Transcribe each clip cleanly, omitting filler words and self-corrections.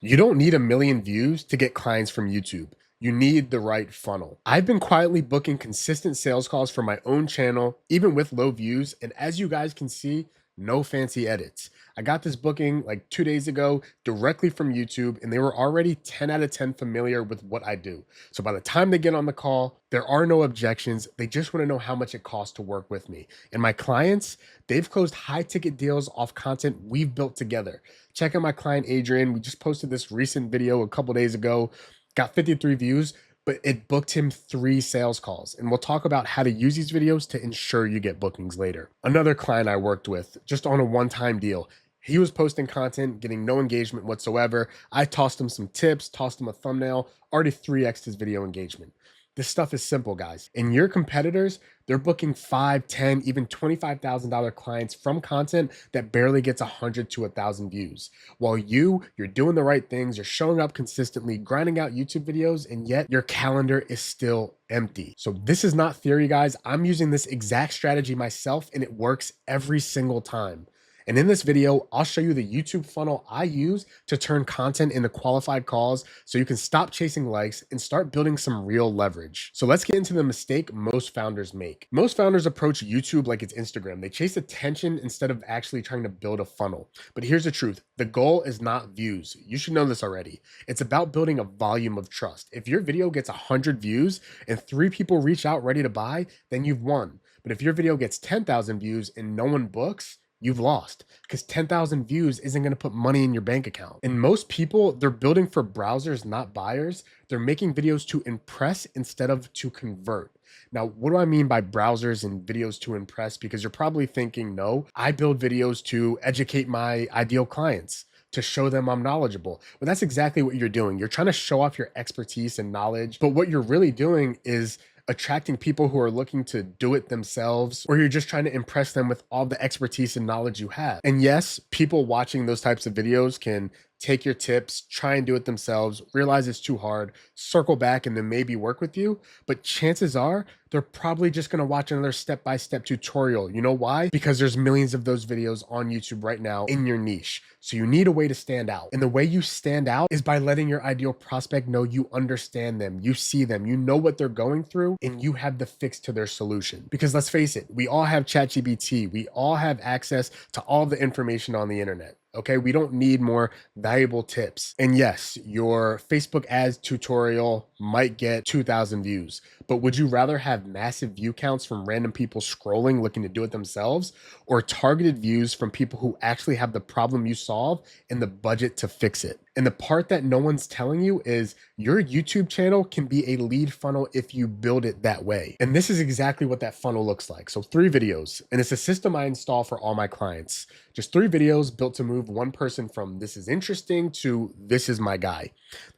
You don't need a million views to get clients from YouTube. You need the right funnel. I've been quietly booking consistent sales calls for my own channel, even with low views. And as you guys can see, no fancy edits. I got this booking like 2 days ago directly from YouTube, and they were already 10 out of 10 familiar with what I do. So by the time they get on the call, there are no objections. They just want to know how much it costs to work with me. And my clients, they've closed high ticket deals off content we've built together. Check out my client Adrian. We just posted this recent video a couple days ago, got 53 views, but it booked him 3 sales calls. And we'll talk about how to use these videos to ensure you get bookings later. Another client I worked with, just on a one-time deal, he was posting content, getting no engagement whatsoever. I tossed him some tips, tossed him a thumbnail, already 3x'd his video engagement. This stuff is simple, guys. And your competitors, they're booking 5, 10, even $25,000 clients from content that barely gets 100 to 1,000 views. While you're doing the right things, you're showing up consistently, grinding out YouTube videos, and yet your calendar is still empty. So this is not theory, guys. I'm using this exact strategy myself, and it works every single time. And in this video, I'll show you the YouTube funnel I use to turn content into qualified calls so you can stop chasing likes and start building some real leverage. So let's get into the mistake most founders make. Most founders approach YouTube like it's Instagram. They chase attention instead of actually trying to build a funnel. But here's the truth. The goal is not views. You should know this already. It's about building a volume of trust. If your video gets 100 views and 3 people reach out ready to buy, then you've won. But if your video gets 10,000 views and no one books, you've lost, because 10,000 views isn't going to put money in your bank account. And most people, they're building for browsers, not buyers. They're making videos to impress instead of to convert. Now, what do I mean by browsers and videos to impress? Because you're probably thinking, no, I build videos to educate my ideal clients, to show them I'm knowledgeable. But that's exactly what you're doing. You're trying to show off your expertise and knowledge. But what you're really doing is attracting people who are looking to do it themselves, or you're just trying to impress them with all the expertise and knowledge you have. And yes, people watching those types of videos can take your tips, try and do it themselves, realize it's too hard, circle back and then maybe work with you. But chances are they're probably just going to watch another step-by-step tutorial. You know why? Because there's millions of those videos on YouTube right now in your niche. So you need a way to stand out. And the way you stand out is by letting your ideal prospect know you understand them, you see them, you know what they're going through, and you have the fix to their solution. Because let's face it, we all have ChatGPT. We all have access to all the information on the internet. Okay, we don't need more valuable tips. And yes, your Facebook ads tutorial might get 2,000 views, but would you rather have massive view counts from random people scrolling looking to do it themselves, or targeted views from people who actually have the problem you solve and the budget to fix it? And the part that no one's telling you is your YouTube channel can be a lead funnel if you build it that way. And this is exactly what that funnel looks like. So 3 videos, and it's a system I install for all my clients. Just 3 videos built to move one person from this is interesting to this is my guy.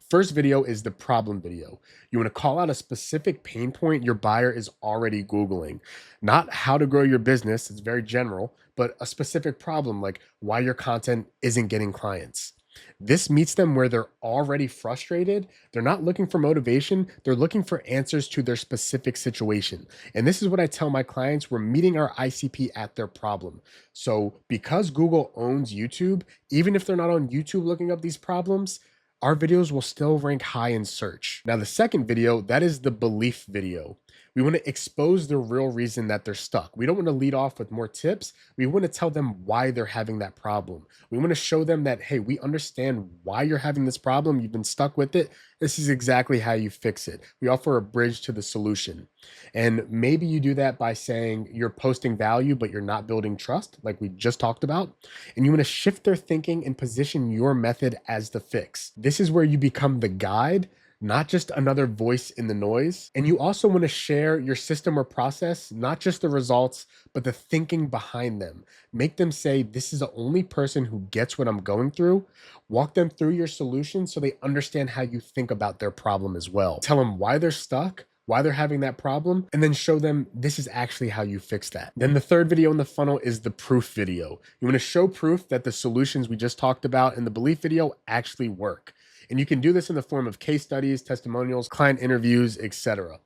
First video is the problem video. You want to call out a specific pain point your buyer is already Googling. Not how to grow your business, it's very general, but a specific problem like why your content isn't getting clients. This meets them where they're already frustrated. They're not looking for motivation. They're looking for answers to their specific situation. And this is what I tell my clients. We're meeting our ICP at their problem. So because Google owns YouTube, even if they're not on YouTube looking up these problems, our videos will still rank high in search. Now, the second video, that is the belief video. We want to expose the real reason that they're stuck. We don't want to lead off with more tips. We want to tell them why they're having that problem. We want to show them that, hey, we understand why you're having this problem. You've been stuck with it. This is exactly how you fix it. We offer a bridge to the solution. And maybe you do that by saying you're posting value, but you're not building trust, like we just talked about. And you want to shift their thinking and position your method as the fix. This is where you become the guide, not just another voice in the noise. And you also want to share your system or process, not just the results, but the thinking behind them. Make them say, this is the only person who gets what I'm going through. Walk them through your solution so they understand how you think about their problem as well. Tell them why they're stuck, why they're having that problem, and then show them this is actually how you fix that. Then the third video in the funnel is the proof video. You want to show proof that the solutions we just talked about in the belief video actually work. And you can do this in the form of case studies, testimonials, client interviews, etc.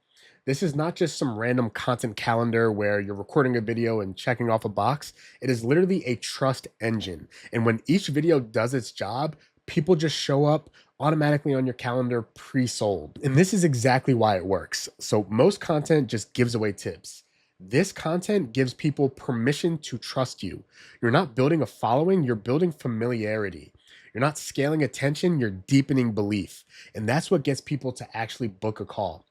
This is not just some random content calendar where you're recording a video and checking off a box. It is literally a trust engine. And when each video does its job, People just show up automatically on your calendar pre-sold. And this is exactly why it works. So most content just gives away tips. This content gives people permission to trust you. You're not building a following, you're building familiarity. You're not scaling attention, you're deepening belief. And that's what gets people to actually book a call.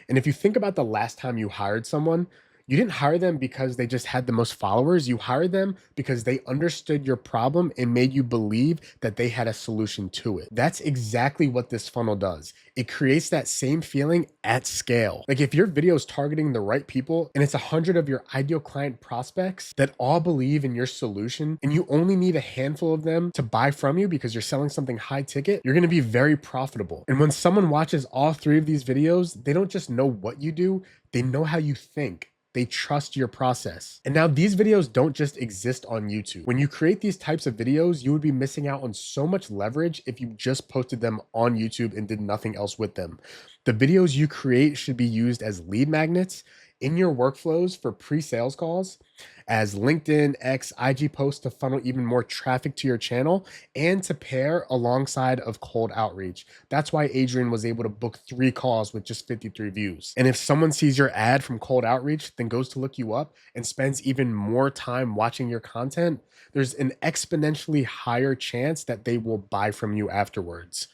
And if you think about the last time you hired someone, you didn't hire them because they just had the most followers. You hired them because they understood your problem and made you believe that they had a solution to it. That's exactly what this funnel does. It creates that same feeling at scale. Like if your video is targeting the right people and it's 100 of your ideal client prospects that all believe in your solution and you only need a handful of them to buy from you because you're selling something high ticket, you're going to be very profitable. And when someone watches all 3 of these videos, they don't just know what you do, they know how you think. They trust your process. And now these videos don't just exist on YouTube. When you create these types of videos, you would be missing out on so much leverage if you just posted them on YouTube and did nothing else with them. The videos you create should be used as lead magnets in your workflows for pre-sales calls, as LinkedIn, X, IG posts to funnel even more traffic to your channel, and to pair alongside of cold outreach. That's why Adrian was able to book 3 calls with just 53 views. And if someone sees your ad from cold outreach, then goes to look you up and spends even more time watching your content, there's an exponentially higher chance that they will buy from you afterwards.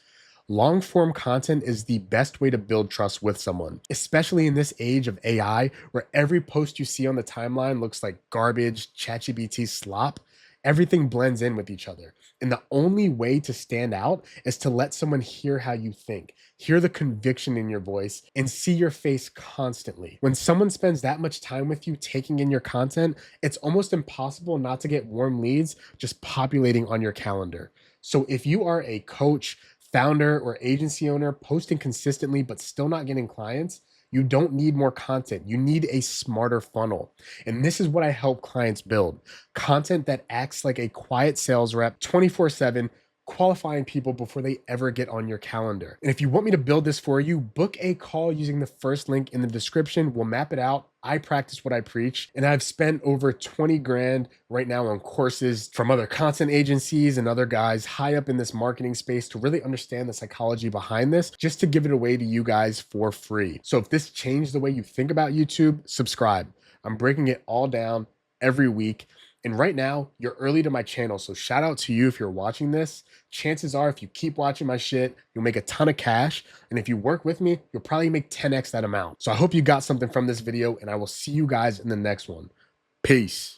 Long form content is the best way to build trust with someone, especially in this age of AI where every post you see on the timeline looks like garbage, ChatGPT slop. Everything blends in with each other. And the only way to stand out is to let someone hear how you think, hear the conviction in your voice, and see your face constantly. When someone spends that much time with you taking in your content, it's almost impossible not to get warm leads just populating on your calendar. So if you are a coach, founder, or agency owner posting consistently but still not getting clients, you don't need more content. You need a smarter funnel. And this is what I help clients build. Content that acts like a quiet sales rep 24/7, qualifying people before they ever get on your calendar. And if you want me to build this for you, book a call using the first link in the description. We'll map it out. I practice what I preach, and I've spent over 20 grand right now on courses from other content agencies and other guys high up in this marketing space to really understand the psychology behind this, just to give it away to you guys for free. So if this changed the way you think about YouTube, subscribe. I'm breaking it all down every week. And right now, you're early to my channel, so shout out to you if you're watching this. Chances are, if you keep watching my shit, you'll make a ton of cash. And if you work with me, you'll probably make 10x that amount. So I hope you got something from this video, and I will see you guys in the next one. Peace.